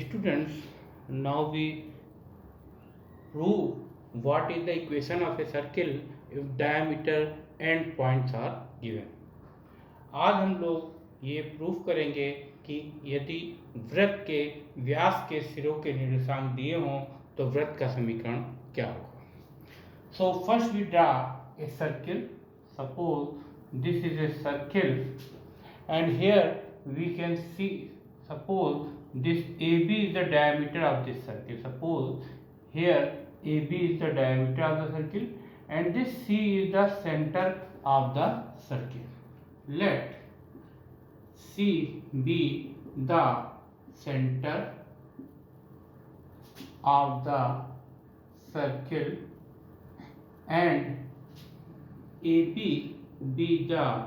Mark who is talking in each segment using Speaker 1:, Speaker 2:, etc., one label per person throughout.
Speaker 1: Students, now we prove what is the equation of a circle if diameter and points are given. आज हम लोग ये proof करेंगे कि यदि वृत्त के व्यास के सिरों के निर्देशांक दिए हों तो वृत्त का समीकरण क्या होगा. So first we draw a circle. Suppose this is a circle and here we can see, suppose this AB is the diameter of this circle. Suppose here AB is the diameter of the circle and this C is the center of the circle. Let C be the center of the circle and AB be the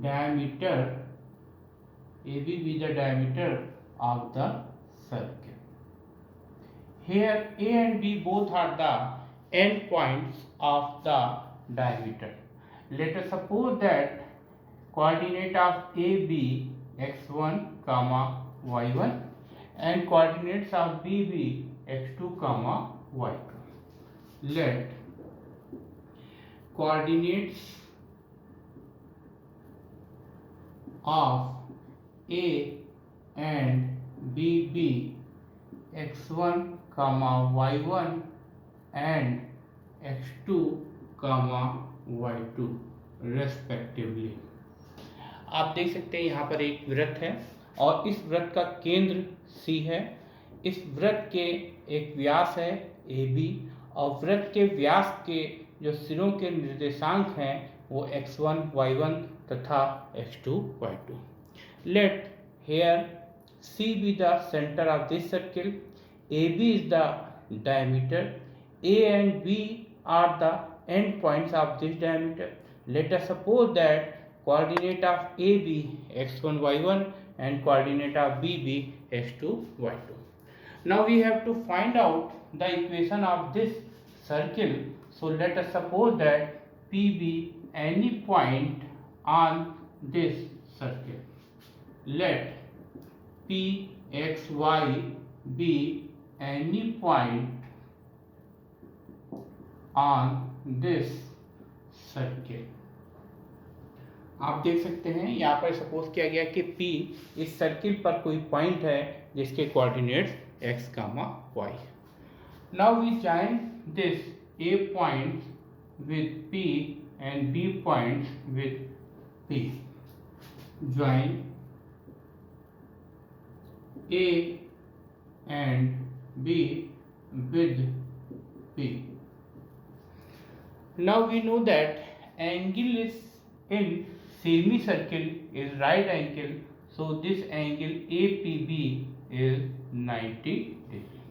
Speaker 1: diameter of the circle. Here A and B both are the end points of the diameter. Let us suppose that coordinate of AB x1 comma y1 and coordinates of BB x2 comma y2. Let coordinates of A and BB x1 comma y1 and x2 comma y2 respectively. आप देख सकते हैं यहाँ पर एक वृत्त है और इस वृत्त का केंद्र C है. इस वृत्त के एक व्यास है AB और वृत्त के व्यास के जो सिरों के निर्देशांक हैं वो x1, y1 तथा x2, y2. Let here C be the center of this circle, AB is the diameter, A and B are the end points of this diameter. Let us suppose that coordinate of AB x1, y1 and coordinate of BB x2, y2. Now we have to find out the equation of this circle. So let us suppose that P be any point on this circle. Let P x y be any point on this circle. आप देख सकते हैं यहाँ पर suppose किया गया कि P इस सर्किल पर कोई पॉइंट है जिसके coordinates x, y. Now we join this A points with P and B points with P. Join A and B with P. Now we know that angle is in semicircle is right angle, so this angle APB is 90 degree.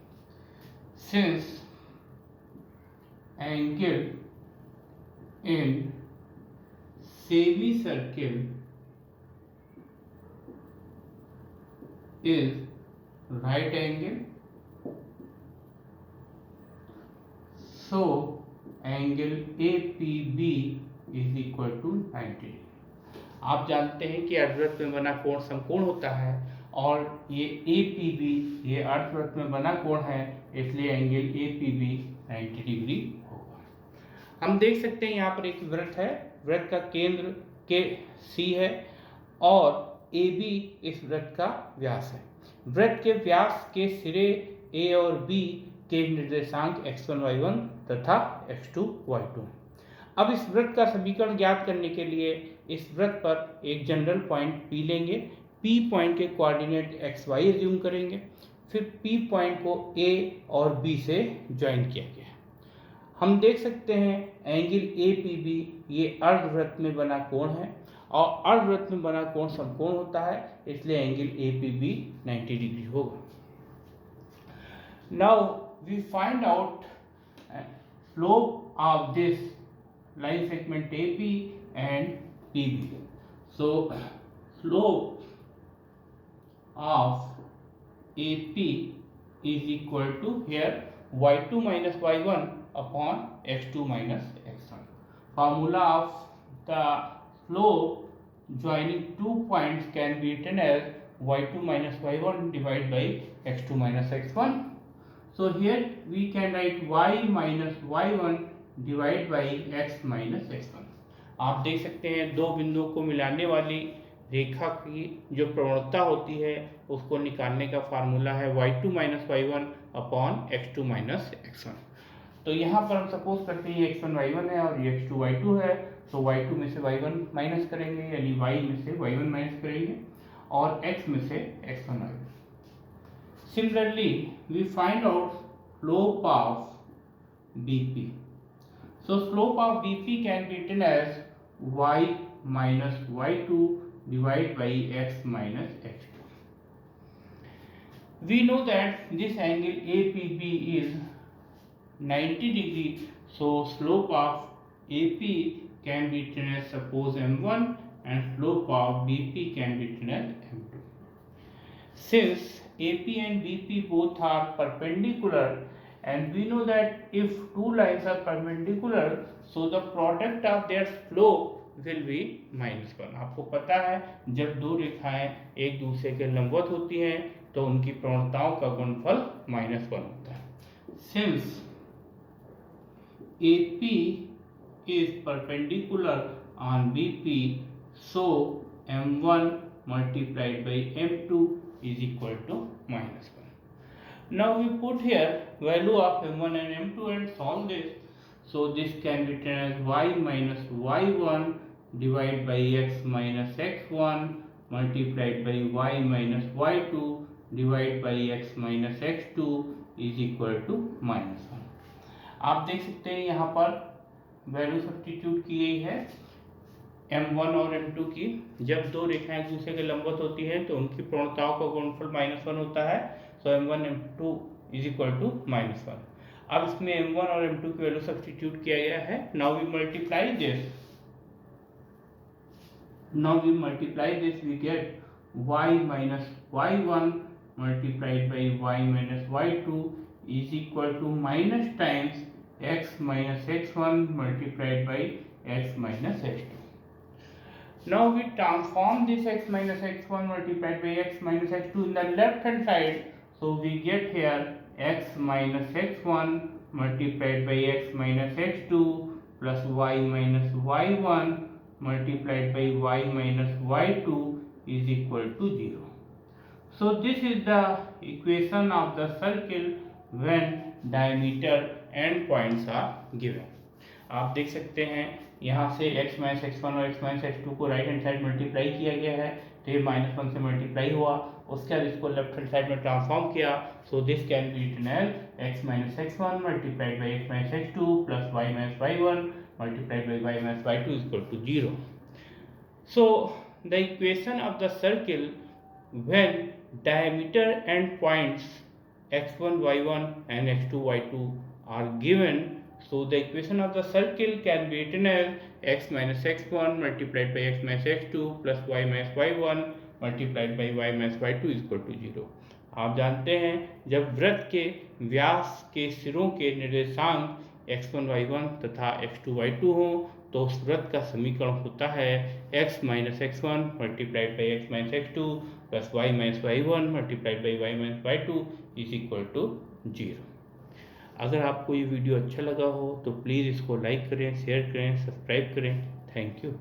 Speaker 1: Since angle in semicircle is right angle, so angle APB is equal to 90. आप जानते हैं कि अर्धवृत्त में बना कोण समकोण होता है और ये APB ये अर्धवृत्त में बना कोण है, इसलिए एंगल APB 90 डिग्री होगा. हम देख सकते हैं यहाँ पर एक वृत्त है, वृत्त का केंद्र के C है और AB इस वृत्त का व्यास है. वृत्त के व्यास के सिरे A और B के निर्देशांक x1, y1 तथा x2, y2. अब इस वृत्त का समीकरण ज्ञात करने के लिए इस वृत्त पर एक जनरल पॉइंट P लेंगे. P पॉइंट के कोऑर्डिनेट x, y एज्यूम करेंगे. फिर P पॉइंट को A और B से ज्वाइन किया गया. हम देख सकते हैं एंगल APB ये अर्धवृत्त में बना कोण है और अर्धवृत्त में बना कोण समकोण होता है, इसलिए एंगल APB 90 डिग्री होगा. Now we find out slope of this line segment AP and PB. So slope of AP is equal to here y2 minus y1 upon x2 minus x1. Formula of the slope joining two points can be written as y2 minus y1 divided by x2 minus x1. So here we can write y minus y1 divided by x minus x1. आप देख सकते हैं दो बिंदुओं को मिलाने वाली रेखा की जो प्रवणता होती है उसको निकालने का फार्मूला है y2 minus y1 upon x2 minus x1. तो यहाँ पर हम सपोज करते हैं x1 y1 है और ये x2 y2 है, तो y2 में से y1 माइनस करेंगे यानी y में से y1 माइनस करेंगे और x में से x1 आएगा. Similarly, we find out slope of BP. So slope of BP can be written as y minus y2 divided by x minus x2. We know that this angle APB is 90 degree, so slope of AP can be written as suppose m1 and slope of BP can be written as m2. Since AP and BP both are perpendicular and we know that if two lines are perpendicular, so the product of their slope will be -1. आपको पता है जब दो रेखाएं एक दूसरे के लंबवत होती हैं तो उनकी प्रवणताओं का गुणनफल -1 होता है. Since AP is perpendicular on BP, so m1 multiplied by m2 is equal to -1. Now we put here value of m1 and m2 and solve this. So this can be written as y minus y1 divided by x minus x1 multiplied by y minus y2 divided by x minus x2 is equal to -1. आप देख सकते हैं यहाँ पर value substitute की गई है m1 और m2 की. जब दो रेखाएं एक दूसरे के लंबवत होती हैं तो उनकी प्रवणताओं का गुणनफल -1 होता है. So m1 m2 is equal to -1. अब इसमें m1 और m2 की वैल्यू सब्स्टिट्यूट किया गया है. Now we multiply this we get y minus y1 multiplied by y minus y2 is equal to minus times x minus x1 multiplied by x minus x2. Now we transform this x minus x1 multiplied by x minus x2 in the left hand side. So we get here x minus x1 multiplied by x minus x2 plus y minus y1 multiplied by y minus y2 is equal to 0. So this is the equation of the circle when diameter and points are given. आप देख सकते हैं यहाँ से x minus x1 और x minus x2 को right hand side multiply किया गया है तो ये -1 से मल्टीप्लाई हुआ. उसके बाद इसको लेफ्ट हैंड साइड में ट्रांसफॉर्म किया. So this can be written as x minus x1 multiplied by x minus x2 plus y minus y1 multiplied by y minus y2 is equal to 0. So the equation of the circle when diameter and points x1 y1 and x2 y2 are given. So the equation of the circle can be written as x minus x1 multiplied by x minus x2 plus y minus y1 multiplied by y minus y2 is equal to 0. आप जानते हैं जब वृत्त के व्यास के सिरों के निर्देशांक x1 y1 तथा x2 y2 हों तो उस वृत्त का समीकरण होता है x minus x1 multiplied by x minus x2 plus y minus y1 multiplied by y minus y2 is equal to 0. अगर आपको ये वीडियो अच्छा लगा हो तो प्लीज़ इसको लाइक करें, शेयर करें, सब्सक्राइब करें. Thank you.